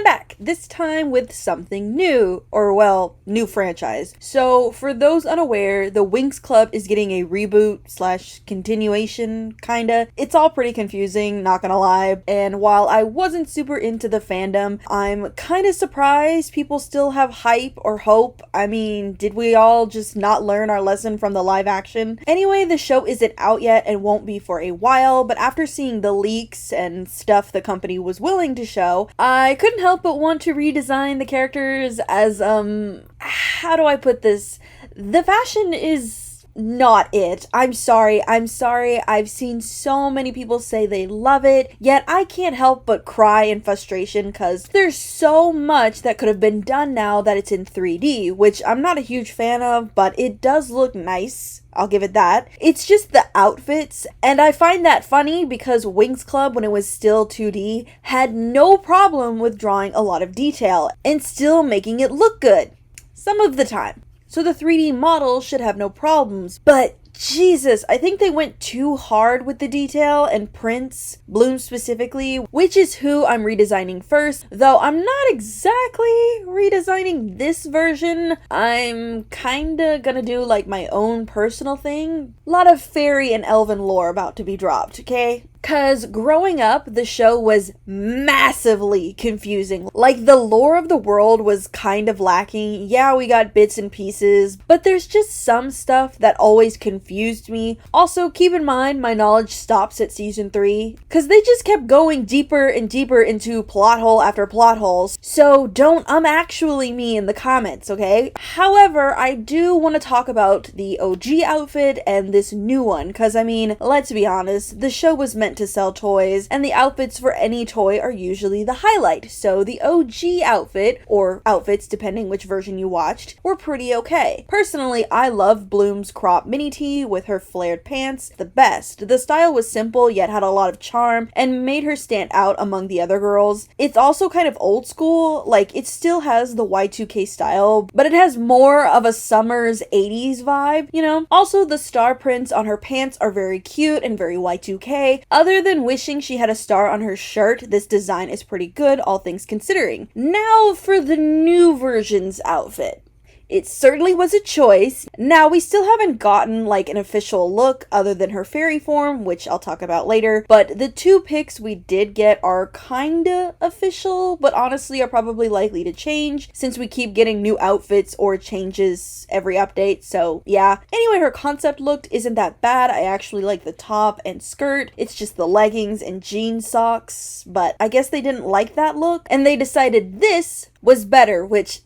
I'm back, this time with something new, or well, new franchise. So for those unaware, the Winx Club is getting a reboot slash continuation, kinda. It's all pretty confusing, not gonna lie, and while I wasn't super into the fandom, I'm kinda surprised people still have hype or hope. I mean, did we all just not learn our lesson from the live action? Anyway, the show isn't out yet and won't be for a while, but after seeing the leaks and stuff the company was willing to show, I couldn't help but want to redesign the characters as, how do I put this? The fashion is not it. I'm sorry. I've seen so many people say they love it, yet I can't help but cry in frustration because there's so much that could have been done now that it's in 3D, which I'm not a huge fan of, but it does look nice. I'll give it that. It's just the outfits, and I find that funny because Winx Club, when it was still 2D, had no problem with drawing a lot of detail and still making it look good. Some of the time. So the 3D model should have no problems, but Jesus, I think they went too hard with the detail and prints, Bloom specifically, which is who I'm redesigning first, though I'm not exactly redesigning this version. I'm kinda gonna do like my own personal thing. A lot of fairy and elven lore about to be dropped, okay? Cause growing up, the show was massively confusing. Like, the lore of the world was kind of lacking. Yeah, we got bits and pieces, but there's just some stuff that always confused me. Also, keep in mind, my knowledge stops at season 3, cause they just kept going deeper and deeper into plot hole after plot holes. So don't actually me in the comments, okay? However, I do want to talk about the OG outfit and this new one, cause I mean, let's be honest, the show was meant to sell toys, and the outfits for any toy are usually the highlight, so the OG outfit, or outfits depending which version you watched, were pretty okay. Personally, I love Bloom's crop mini tee with her flared pants the best. The style was simple yet had a lot of charm and made her stand out among the other girls. It's also kind of old school, like it still has the Y2K style, but it has more of a summer's 80s vibe, you know? Also, the star prints on her pants are very cute and very Y2K. Other than wishing she had a star on her shirt, this design is pretty good, all things considering. Now for the new version's outfit. It certainly was a choice. Now, we still haven't gotten like an official look other than her fairy form, which I'll talk about later, but the two pics we did get are kinda official, but honestly are probably likely to change since we keep getting new outfits or changes every update, so yeah. Anyway, her concept look isn't that bad. I actually like the top and skirt. It's just the leggings and jean socks, but I guess they didn't like that look, and they decided this was better, which...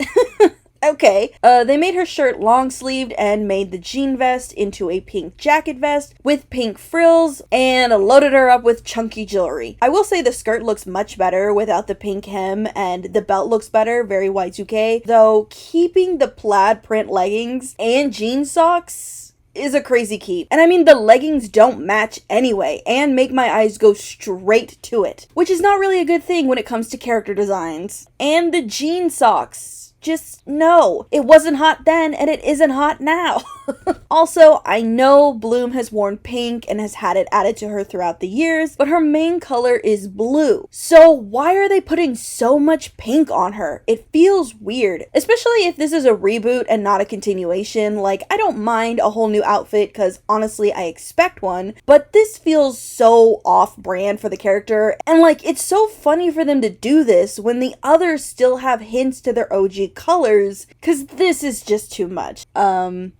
Okay, they made her shirt long-sleeved and made the jean vest into a pink jacket vest with pink frills and loaded her up with chunky jewelry. I will say the skirt looks much better without the pink hem, and the belt looks better, very Y2K, though keeping the plaid print leggings and jean socks is a crazy keep. And I mean, the leggings don't match anyway and make my eyes go straight to it, which is not really a good thing when it comes to character designs. And the jean socks. Just no, it wasn't hot then and it isn't hot now. Also, I know Bloom has worn pink and has had it added to her throughout the years, but her main color is blue. So why are they putting so much pink on her? It feels weird, especially if this is a reboot and not a continuation. Like, I don't mind a whole new outfit because honestly, I expect one, but this feels so off-brand for the character, and like, it's so funny for them to do this when the others still have hints to their OG colors, because this is just too much.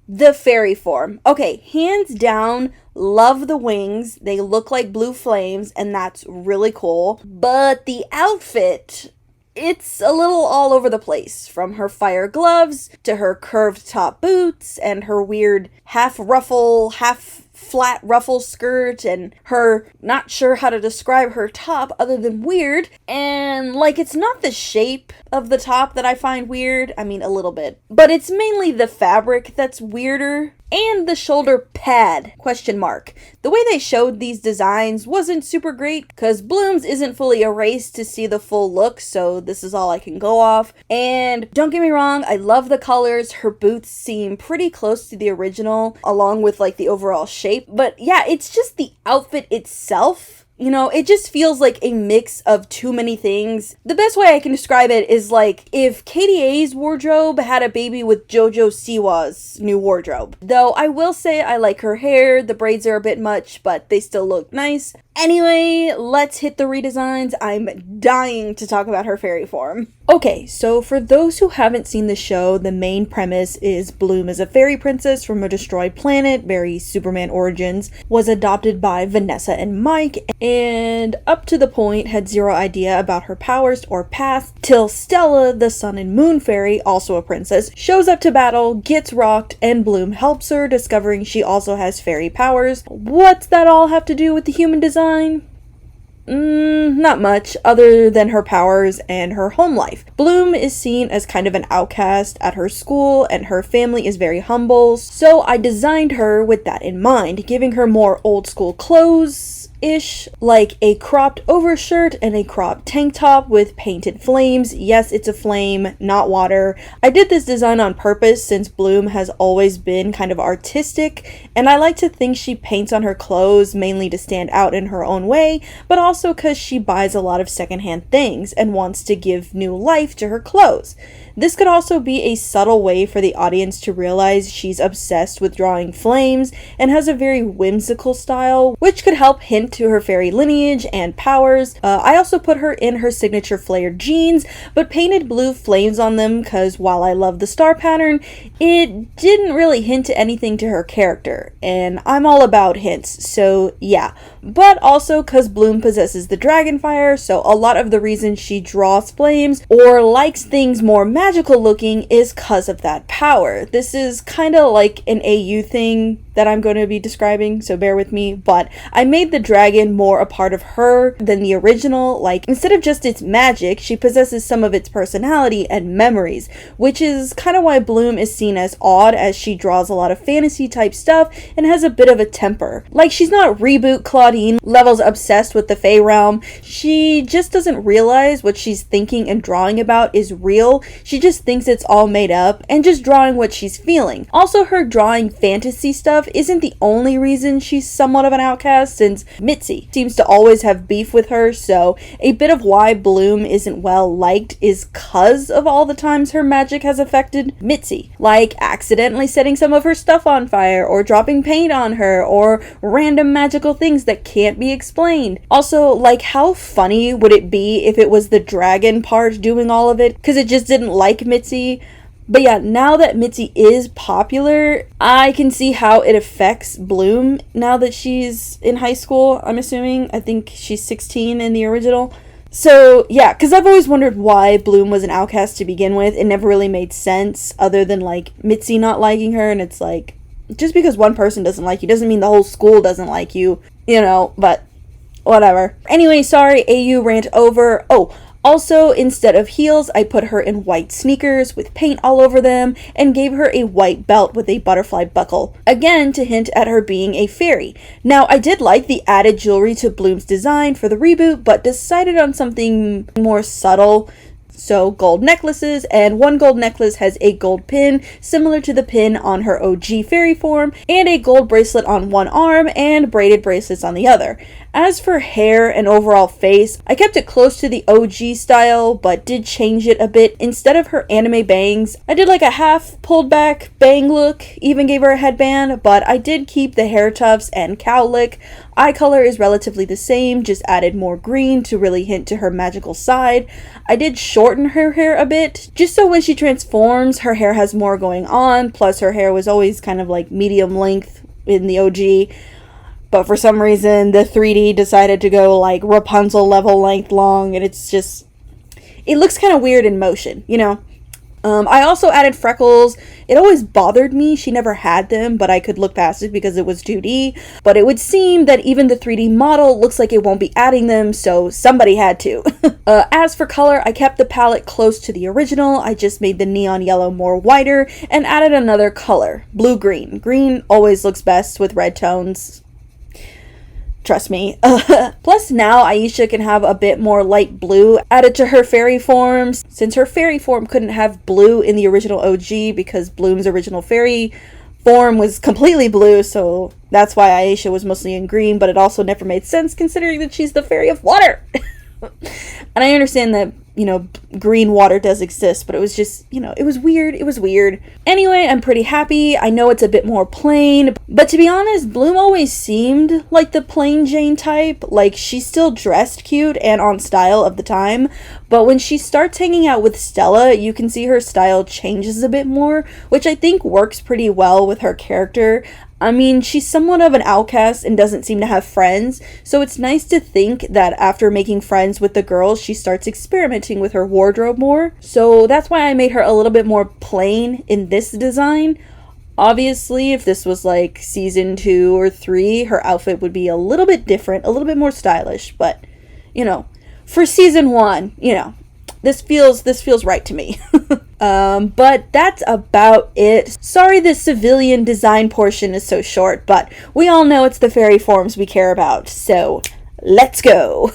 The fairy form. Okay, hands down, love the wings. They look like blue flames, and that's really cool. But the outfit, it's a little all over the place, from her fire gloves to her curved top boots and her weird half ruffle, half flat ruffle skirt, and her not sure how to describe her top other than weird. And like, it's not the shape of the top that I find weird. I mean, a little bit, but it's mainly the fabric that's weirder. And the shoulder pad, question mark. The way they showed these designs wasn't super great because Bloom's isn't fully erased to see the full look, so this is all I can go off. And don't get me wrong, I love the colors. Her boots seem pretty close to the original along with like the overall shape. But yeah, it's just the outfit itself You know, it just feels like a mix of too many things. The best way I can describe it is like if KDA's wardrobe had a baby with JoJo Siwa's new wardrobe. Though I will say I like her hair, the braids are a bit much, but they still look nice. Anyway, let's hit the redesigns. I'm dying to talk about her fairy form. Okay, so for those who haven't seen the show, the main premise is Bloom is a fairy princess from a destroyed planet, very Superman origins, was adopted by Vanessa and Mike, and up to the point had zero idea about her powers or past, till Stella, the sun and moon fairy, also a princess, shows up to battle, gets rocked, and Bloom helps her, discovering she also has fairy powers. What's that all have to do with the human design? Not much, other than her powers and her home life. Bloom is seen as kind of an outcast at her school, and her family is very humble, so I designed her with that in mind, giving her more old school clothes-ish, like a cropped overshirt and a cropped tank top with painted flames. Yes, it's a flame, not water. I did this design on purpose since Bloom has always been kind of artistic, and I like to think she paints on her clothes mainly to stand out in her own way, but also because she buys a lot of secondhand things and wants to give new life to her clothes. This could also be a subtle way for the audience to realize she's obsessed with drawing flames and has a very whimsical style, which could help hint to her fairy lineage and powers. I also put her in her signature flared jeans, but painted blue flames on them because while I love the star pattern, it didn't really hint to anything to her character, and I'm all about hints, so yeah. But also because Bloom possesses the dragon fire, so a lot of the reason she draws flames or likes things more magical looking is because of that power. This is kind of like an AU thing that I'm going to be describing, so bear with me, but I made the dragon more a part of her than the original. Like, instead of just its magic, she possesses some of its personality and memories, which is kind of why Bloom is seen as odd, as she draws a lot of fantasy type stuff and has a bit of a temper. Like, she's not reboot Claudine levels obsessed with the Fae realm. She just doesn't realize what she's thinking and drawing about is real. She just thinks it's all made up and just drawing what she's feeling. Also, her drawing fantasy stuff isn't the only reason she's somewhat of an outcast, since Mitzi seems to always have beef with her, so a bit of why Bloom isn't well liked is cause of all the times her magic has affected Mitzi, like accidentally setting some of her stuff on fire, or dropping paint on her, or random magical things that can't be explained. Also, like, how funny would it be if it was the dragon part doing all of it, because it just didn't like Mitzi? But yeah, now that Mitzi is popular, I can see how it affects Bloom now that she's in high school, I'm assuming. I think she's 16 in the original. So yeah, because I've always wondered why Bloom was an outcast to begin with. It never really made sense, other than like Mitzi not liking her, and it's like, just because one person doesn't like you doesn't mean the whole school doesn't like you, you know, but whatever. Anyway, sorry, AU rant over. Oh, also, instead of heels, I put her in white sneakers with paint all over them and gave her a white belt with a butterfly buckle, again to hint at her being a fairy. Now, I did like the added jewelry to Bloom's design for the reboot, but decided on something more subtle. So gold necklaces, and one gold necklace has a gold pin similar to the pin on her OG fairy form, and a gold bracelet on one arm and braided bracelets on the other. As for hair and overall face, I kept it close to the OG style, but did change it a bit. Instead of her anime bangs, I did like a half pulled back bang look, even gave her a headband, but I did keep the hair tufts and cowlick. Eye color is relatively the same, just added more green to really hint to her magical side. I did shorten her hair a bit, just so when she transforms, her hair has more going on, plus her hair was always kind of like medium length in the OG. But for some reason, the 3D decided to go like Rapunzel level length long, and it's just, it looks kind of weird in motion, you know? I also added freckles. It always bothered me. She never had them, but I could look past it because it was 2D. But it would seem that even the 3D model looks like it won't be adding them, so somebody had to. As for color, I kept the palette close to the original. I just made the neon yellow more whiter and added another color, blue-green. Green always looks best with red tones. Trust me. Plus now Aisha can have a bit more light blue added to her fairy forms, since her fairy form couldn't have blue in the original OG because Bloom's original fairy form was completely blue, so that's why Aisha was mostly in green, but it also never made sense considering that she's the fairy of water. And I understand that, green water does exist, but it was just, it was weird. It was weird. Anyway, I'm pretty happy. I know it's a bit more plain, but to be honest, Bloom always seemed like the plain Jane type. Like, she's still dressed cute and on style of the time, but when she starts hanging out with Stella, you can see her style changes a bit more, which I think works pretty well with her character. I mean, she's somewhat of an outcast and doesn't seem to have friends, so it's nice to think that after making friends with the girls, she starts experimenting with her wardrobe more. So that's why I made her a little bit more plain in this design. Obviously, if this was like season 2 or 3, her outfit would be a little bit different, a little bit more stylish, but, for season 1, this feels right to me. But that's about it. Sorry the civilian design portion is so short, but we all know it's the fairy forms we care about, so let's go!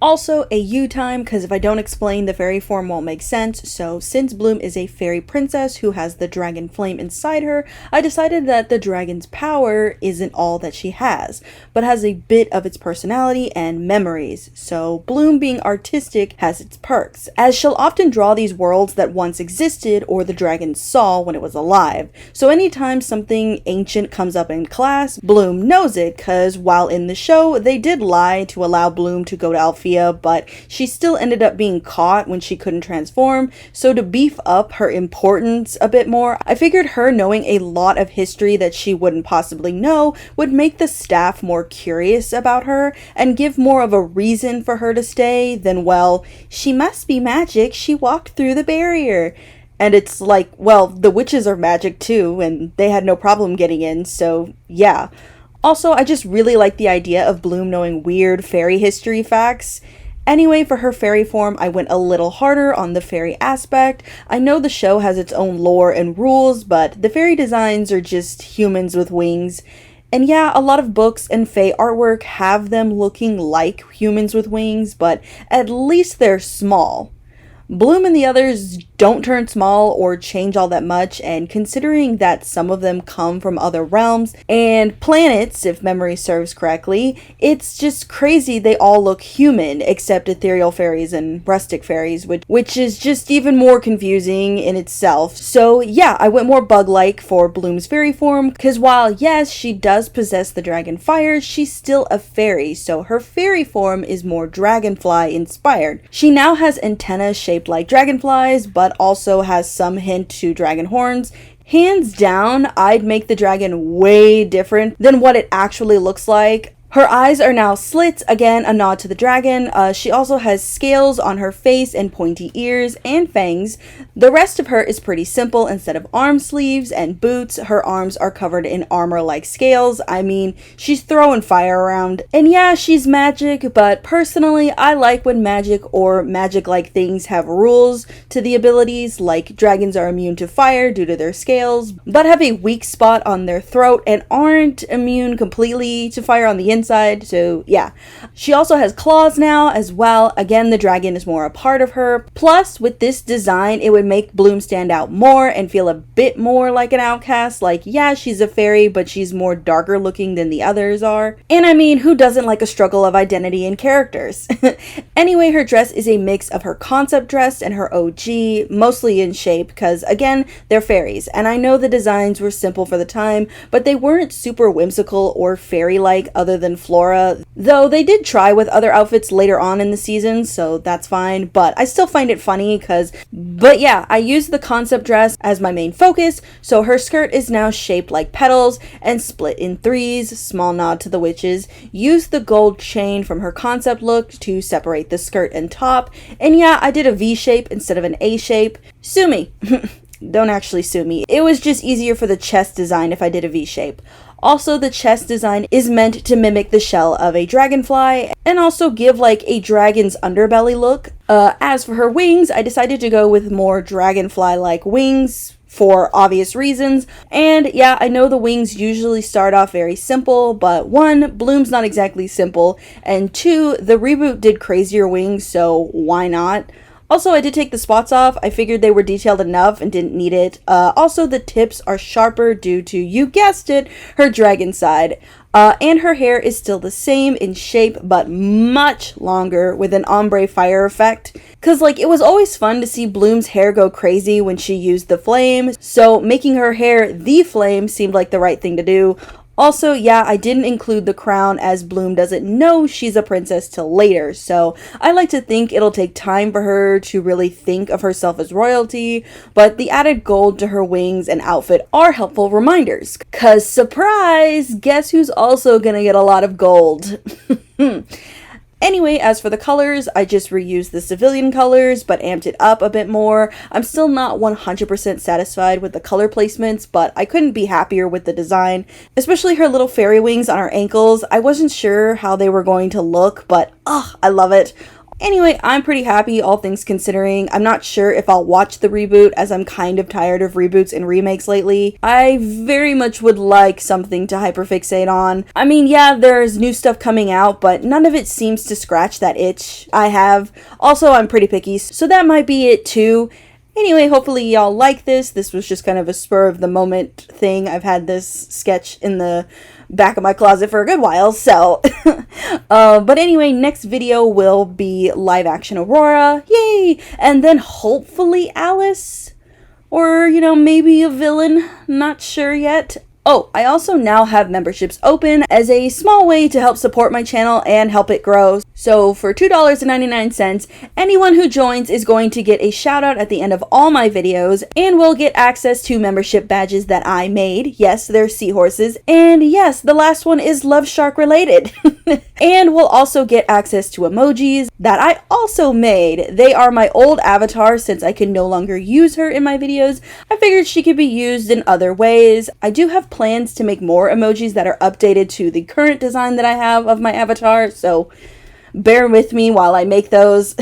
Also, a U time, because if I don't explain, the fairy form won't make sense. So since Bloom is a fairy princess who has the dragon flame inside her, I decided that the dragon's power isn't all that she has, but has a bit of its personality and memories. So Bloom being artistic has its perks, as she'll often draw these worlds that once existed or the dragon saw when it was alive. So anytime something ancient comes up in class, Bloom knows it, because while in the show, they did lie to allow Bloom to go to Alfea, but she still ended up being caught when she couldn't transform. So to beef up her importance a bit more, I figured her knowing a lot of history that she wouldn't possibly know would make the staff more curious about her and give more of a reason for her to stay than, well, she must be magic, she walked through the barrier. And it's like, well, the witches are magic too, and they had no problem getting in, so yeah. Also, I just really like the idea of Bloom knowing weird fairy history facts. Anyway, for her fairy form, I went a little harder on the fairy aspect. I know the show has its own lore and rules, but the fairy designs are just humans with wings. And yeah, a lot of books and fae artwork have them looking like humans with wings, but at least they're small. Bloom and the others don't turn small or change all that much, and considering that some of them come from other realms and planets, if memory serves correctly, it's just crazy they all look human except ethereal fairies and rustic fairies, which is just even more confusing in itself. So yeah, I went more bug-like for Bloom's fairy form, because while yes, she does possess the dragon fire, she's still a fairy, so her fairy form is more dragonfly inspired. She now has antennas shaped like dragonflies, but also has some hint to dragon horns. Hands down, I'd make the dragon way different than what it actually looks like. Her eyes are now slits, again a nod to the dragon. She also has scales on her face and pointy ears and fangs. The rest of her is pretty simple. Instead of arm sleeves and boots, her arms are covered in armor like scales. I mean, she's throwing fire around. And yeah, she's magic, but personally, I like when magic or magic-like things have rules to the abilities, like dragons are immune to fire due to their scales, but have a weak spot on their throat and aren't immune completely to fire on the inside. So yeah, she also has claws now as well. Again, the dragon is more a part of her. Plus, with this design, it would make Bloom stand out more and feel a bit more like an outcast. Like, yeah, she's a fairy, but she's more darker looking than the others are. And I mean, who doesn't like a struggle of identity in characters? Anyway, her dress is a mix of her concept dress and her OG, mostly in shape, because again, they're fairies. And I know the designs were simple for the time, but they weren't super whimsical or fairy-like other than Flora, though they did try with other outfits later on in the season, so that's fine, but I still find it funny but yeah, I used the concept dress as my main focus, so her skirt is now shaped like petals and split in threes, small nod to the witches. Used the gold chain from her concept look to separate the skirt and top, and yeah, I did a V shape instead of an A shape. Sue me. Don't actually sue me. It was just easier for the chest design if I did a V shape. Also, the chest design is meant to mimic the shell of a dragonfly and also give like a dragon's underbelly look. As for her wings, I decided to go with more dragonfly-like wings for obvious reasons. And yeah, I know the wings usually start off very simple, but one, Bloom's not exactly simple, and two, the reboot did crazier wings, so why not? Also, I did take the spots off. I figured they were detailed enough and didn't need it. Also, the tips are sharper due to, you guessed it, her dragon side. And her hair is still the same in shape, but much longer with an ombre fire effect. Cause like, it was always fun to see Bloom's hair go crazy when she used the flame, so making her hair the flame seemed like the right thing to do. Also, yeah, I didn't include the crown as Bloom doesn't know she's a princess till later, so I like to think it'll take time for her to really think of herself as royalty, but the added gold to her wings and outfit are helpful reminders. Cause surprise, guess who's also gonna get a lot of gold? Anyway, as for the colors, I just reused the civilian colors, but amped it up a bit more. I'm still not 100% satisfied with the color placements, but I couldn't be happier with the design. Especially her little fairy wings on her ankles. I wasn't sure how they were going to look, but I love it. Anyway, I'm pretty happy, all things considering. I'm not sure if I'll watch the reboot, as I'm kind of tired of reboots and remakes lately. I very much would like something to hyperfixate on. I mean, yeah, there's new stuff coming out, but none of it seems to scratch that itch I have. Also, I'm pretty picky, so that might be it too. Anyway, hopefully y'all like this. This was just kind of a spur of the moment thing. I've had this sketch in the back of my closet for a good while, so but anyway, next video will be live action Aurora, yay, and then hopefully Alice, or maybe a villain, not sure yet. Oh, I also now have memberships open as a small way to help support my channel and help it grow. So for $2.99, anyone who joins is going to get a shout out at the end of all my videos and will get access to membership badges that I made. Yes, they're seahorses. And yes, the last one is Love Shark related. And we'll also get access to emojis that I also made. They are my old avatar since I can no longer use her in my videos. I figured she could be used in other ways. I do have plans to make more emojis that are updated to the current design that I have of my avatar, so bear with me while I make those.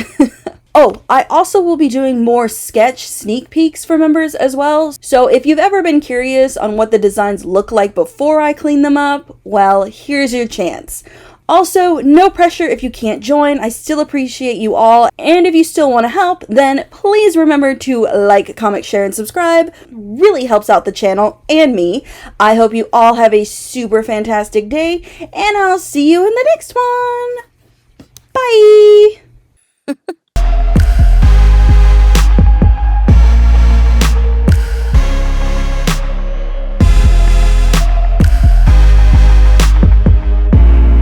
Oh, I also will be doing more sketch sneak peeks for members as well. So if you've ever been curious on what the designs look like before I clean them up, well, here's your chance. Also, no pressure if you can't join. I still appreciate you all. And if you still want to help, then please remember to like, comment, share, and subscribe. Really helps out the channel and me. I hope you all have a super fantastic day, and I'll see you in the next one. Bye!